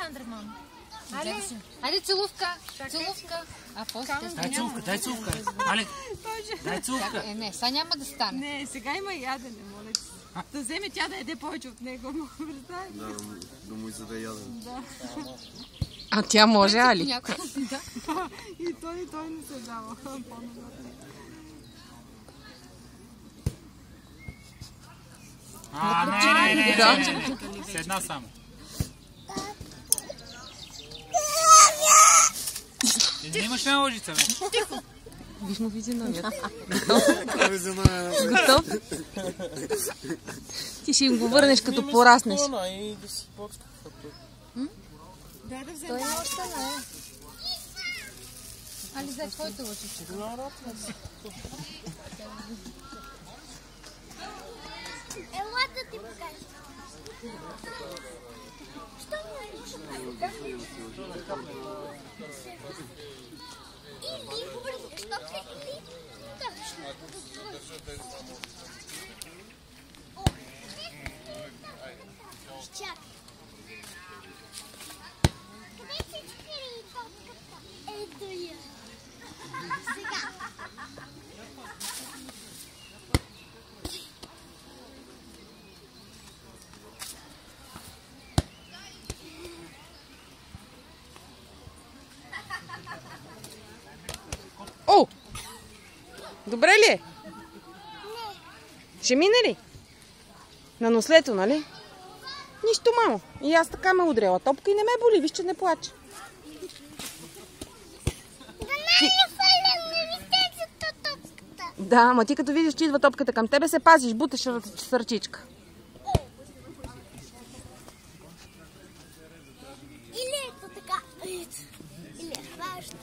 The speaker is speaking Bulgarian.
Сандра, мама. Айде целувка. Целувка. А после Дай целувка. Але, дай целувка. Не, сега няма да стане. Не, сега има ядене, моля. Да вземе тя да яде повече от него. Да му издаде ядене. Да. А тя може, Али? Да. И той не се дава. Не. С една само. Не имаш ли лъжица, бе? Виж му физиономията. Готов? Ти ще им го върнеш като пораснеш. Дай да вземе. Той още не е. Али, взе твоите лъжици. Ела да ти покажа. Що ми или побързи, защото или точно. Чакай. Къде се скри топката? Ето я. Сега. О! Добре ли е? Не. Ще мине ли? На нослето, нали? Нищо, мамо. И аз така ме удряла топка и не ме боли. Виж, че не плаче. Да не фалям, не ми тези топката. Да, ама ти като видиш, че идва топката към тебе, се пазиш, буташ с ръчичка. Или ето така. Или е важно.